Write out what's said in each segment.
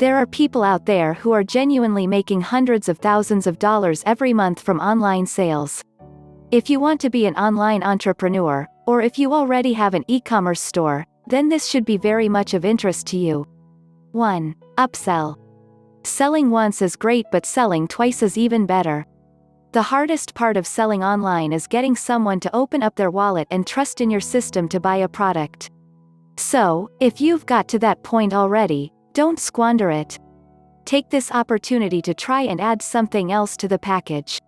There are people out there who are genuinely making hundreds of thousands of dollars every month from online sales. If you want to be an online entrepreneur, or if you already have an e-commerce store, then this should be very much of interest to you. 1. Upsell. Selling once is great, but selling twice is even better. The hardest part of selling online is getting someone to open up their wallet and trust in your system to buy a product. So, if you've got to that point already, don't squander it. Take this opportunity to try and add something else to the package.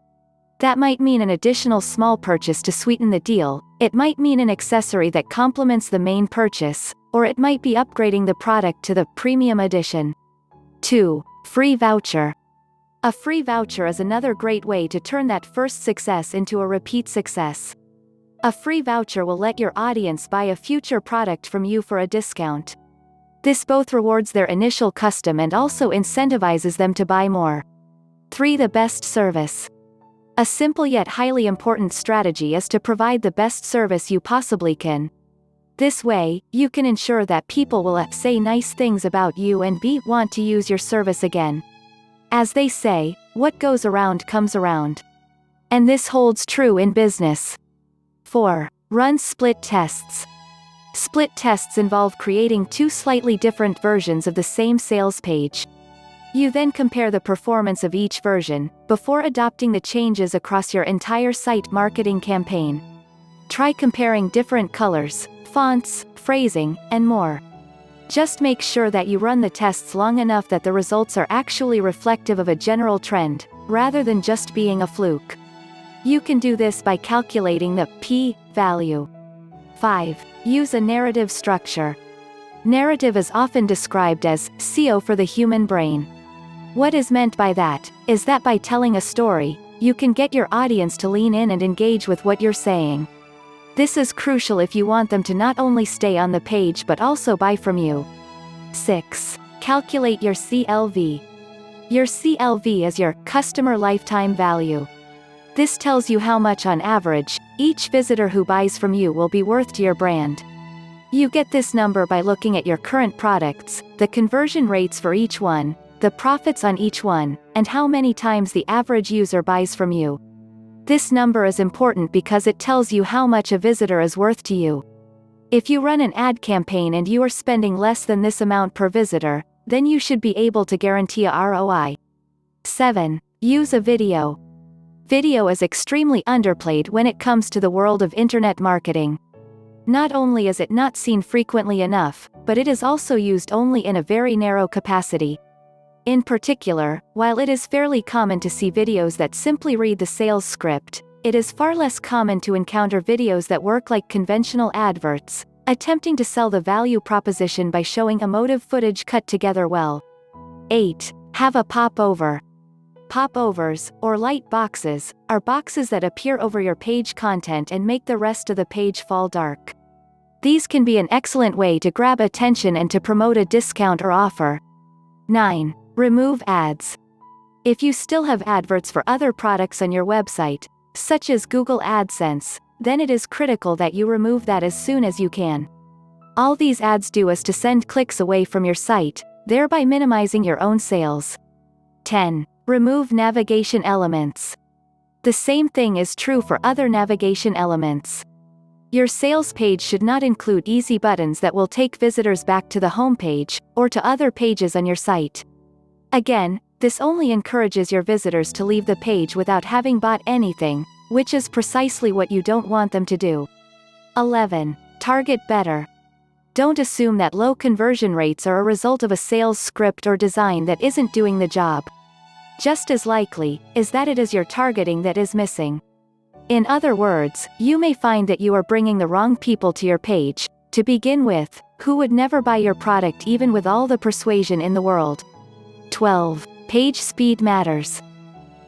That might mean an additional small purchase to sweeten the deal, it might mean an accessory that complements the main purchase, or it might be upgrading the product to the premium edition. 2. Free voucher. A free voucher is another great way to turn that first success into a repeat success. A free voucher will let your audience buy a future product from you for a discount. This both rewards their initial custom and also incentivizes them to buy more. 3. The best service. A simple yet highly important strategy is to provide the best service you possibly can. This way, you can ensure that people will say nice things about you and want to use your service again. As they say, what goes around comes around. And this holds true in business. 4. Run split tests. Split tests involve creating two slightly different versions of the same sales page. You then compare the performance of each version, before adopting the changes across your entire site marketing campaign. Try comparing different colors, fonts, phrasing, and more. Just make sure that you run the tests long enough that the results are actually reflective of a general trend, rather than just being a fluke. You can do this by calculating the p-value. 5. Use a narrative structure. Narrative is often described as SEO for the human brain. What is meant by that, is that by telling a story, you can get your audience to lean in and engage with what you're saying. This is crucial if you want them to not only stay on the page but also buy from you. 6. Calculate your CLV. Your CLV is your customer lifetime value. This tells you how much on average, each visitor who buys from you will be worth to your brand. You get this number by looking at your current products, the conversion rates for each one, the profits on each one, and how many times the average user buys from you. This number is important because it tells you how much a visitor is worth to you. If you run an ad campaign and you are spending less than this amount per visitor, then you should be able to guarantee a ROI. 7. Use a video. Video is extremely underplayed when it comes to the world of internet marketing. Not only is it not seen frequently enough, but it is also used only in a very narrow capacity. In particular, while it is fairly common to see videos that simply read the sales script, it is far less common to encounter videos that work like conventional adverts, attempting to sell the value proposition by showing emotive footage cut together well. 8. Have a popover. Popovers, or light boxes, are boxes that appear over your page content and make the rest of the page fall dark. These can be an excellent way to grab attention and to promote a discount or offer. 9. Remove ads. If you still have adverts for other products on your website, such as Google AdSense, then it is critical that you remove that as soon as you can. All these ads do is to send clicks away from your site, thereby minimizing your own sales. 10. Remove navigation elements. The same thing is true for other navigation elements. Your sales page should not include easy buttons that will take visitors back to the home page, or to other pages on your site. Again, this only encourages your visitors to leave the page without having bought anything, which is precisely what you don't want them to do. 11. Target better. Don't assume that low conversion rates are a result of a sales script or design that isn't doing the job. Just as likely, is that it is your targeting that is missing. In other words, you may find that you are bringing the wrong people to your page, to begin with, who would never buy your product even with all the persuasion in the world. 12. Page speed matters.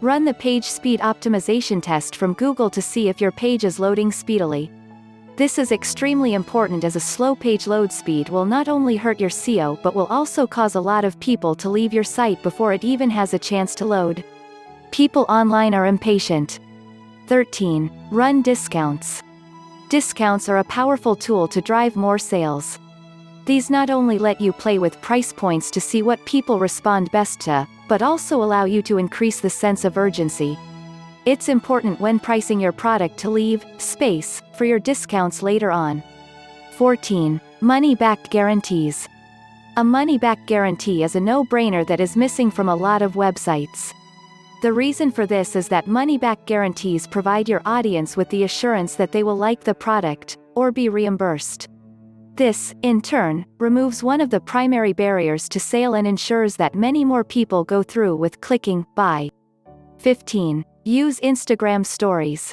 Run the page speed optimization test from Google to see if your page is loading speedily. This is extremely important as a slow page load speed will not only hurt your SEO but will also cause a lot of people to leave your site before it even has a chance to load. People online are impatient. 13. Run discounts. Discounts are a powerful tool to drive more sales. These not only let you play with price points to see what people respond best to, but also allow you to increase the sense of urgency. It's important when pricing your product to leave space for your discounts later on. 14. Money-back guarantees. A money-back guarantee is a no-brainer that is missing from a lot of websites. The reason for this is that money-back guarantees provide your audience with the assurance that they will like the product, or be reimbursed. This, in turn, removes one of the primary barriers to sale and ensures that many more people go through with clicking buy. 15. Use Instagram Stories.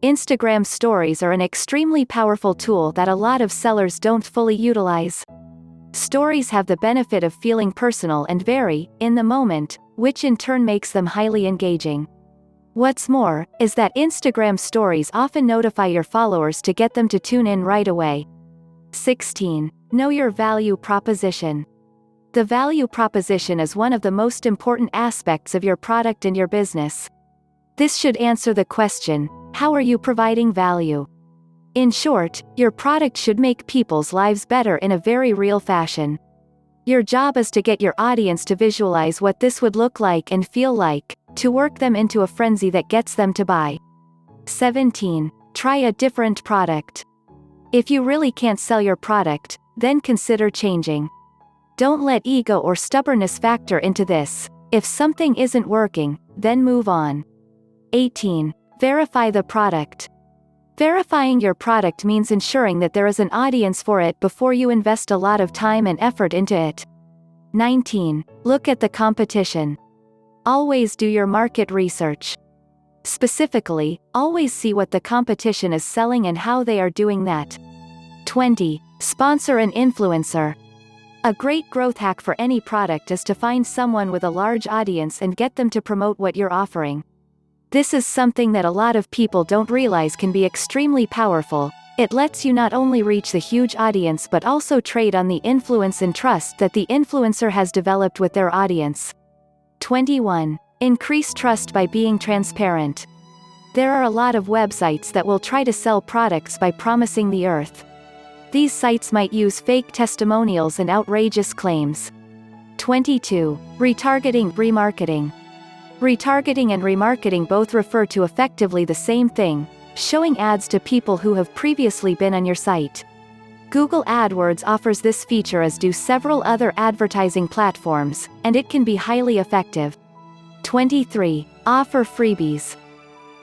Instagram Stories are an extremely powerful tool that a lot of sellers don't fully utilize. Stories have the benefit of feeling personal and very in the moment, which in turn makes them highly engaging. What's more, is that Instagram Stories often notify your followers to get them to tune in right away. 16. Know your value proposition. The value proposition is one of the most important aspects of your product and your business. This should answer the question, how are you providing value? In short, your product should make people's lives better in a very real fashion. Your job is to get your audience to visualize what this would look like and feel like, to work them into a frenzy that gets them to buy. 17. Try a different product. If you really can't sell your product, then consider changing. Don't let ego or stubbornness factor into this. If something isn't working, then move on. 18. Verify the product. Verifying your product means ensuring that there is an audience for it before you invest a lot of time and effort into it. 19. Look at the competition. Always do your market research. Specifically, always see what the competition is selling and how they are doing that. 20. Sponsor an influencer. A great growth hack for any product is to find someone with a large audience and get them to promote what you're offering. This is something that a lot of people don't realize can be extremely powerful. It lets you not only reach the huge audience but also trade on the influence and trust that the influencer has developed with their audience. 21. Increase trust by being transparent. There are a lot of websites that will try to sell products by promising the earth. These sites might use fake testimonials and outrageous claims. 22. Retargeting, remarketing. Retargeting and remarketing both refer to effectively the same thing, showing ads to people who have previously been on your site. Google AdWords offers this feature as do several other advertising platforms, and it can be highly effective. 23. Offer freebies.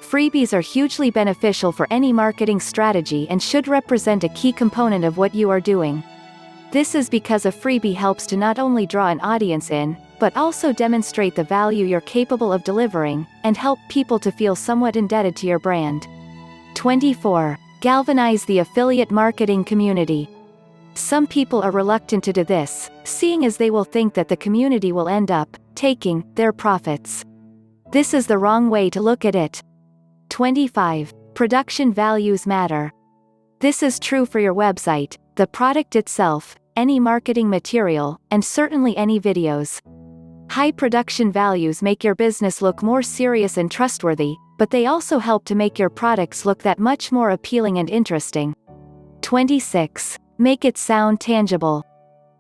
Freebies are hugely beneficial for any marketing strategy and should represent a key component of what you are doing. This is because a freebie helps to not only draw an audience in, but also demonstrate the value you're capable of delivering, and help people to feel somewhat indebted to your brand. 24. Galvanize the affiliate marketing community. Some people are reluctant to do this, seeing as they will think that the community will end up taking their profits. This is the wrong way to look at it. 25. Production values matter. This is true for your website, the product itself, any marketing material, and certainly any videos. High production values make your business look more serious and trustworthy, but they also help to make your products look that much more appealing and interesting. 26. Make it sound tangible.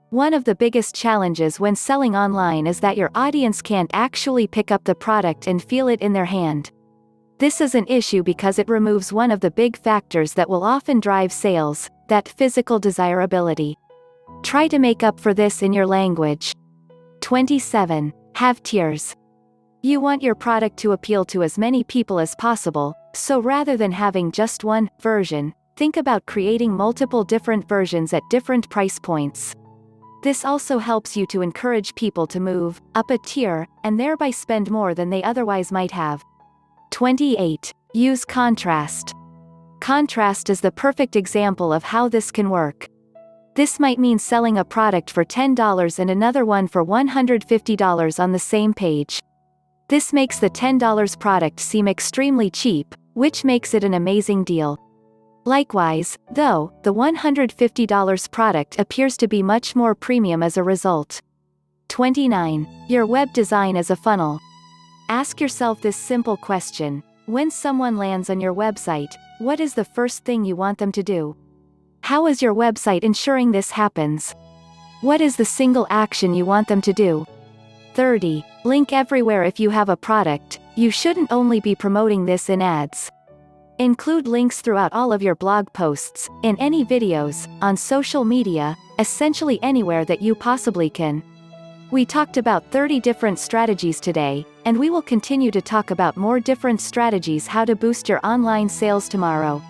One of the biggest challenges when selling online is that your audience can't actually pick up the product and feel it in their hand. This is an issue because it removes one of the big factors that will often drive sales, that physical desirability. Try to make up for this in your language. 27. Have tiers. You want your product to appeal to as many people as possible, so rather than having just one version, think about creating multiple different versions at different price points. This also helps you to encourage people to move up a tier, and thereby spend more than they otherwise might have. 28. Use contrast. Contrast is the perfect example of how this can work. This might mean selling a product for $10 and another one for $150 on the same page. This makes the $10 product seem extremely cheap, which makes it an amazing deal. Likewise, though, the $150 product appears to be much more premium as a result. 29. Your web design as a funnel. Ask yourself this simple question: when someone lands on your website, what is the first thing you want them to do? How is your website ensuring this happens? What is the single action you want them to do? 30. Link everywhere. If you have a product, you shouldn't only be promoting this in ads. Include links throughout all of your blog posts, in any videos, on social media, essentially anywhere that you possibly can. We talked about 30 different strategies today, and we will continue to talk about more different strategies how to boost your online sales tomorrow.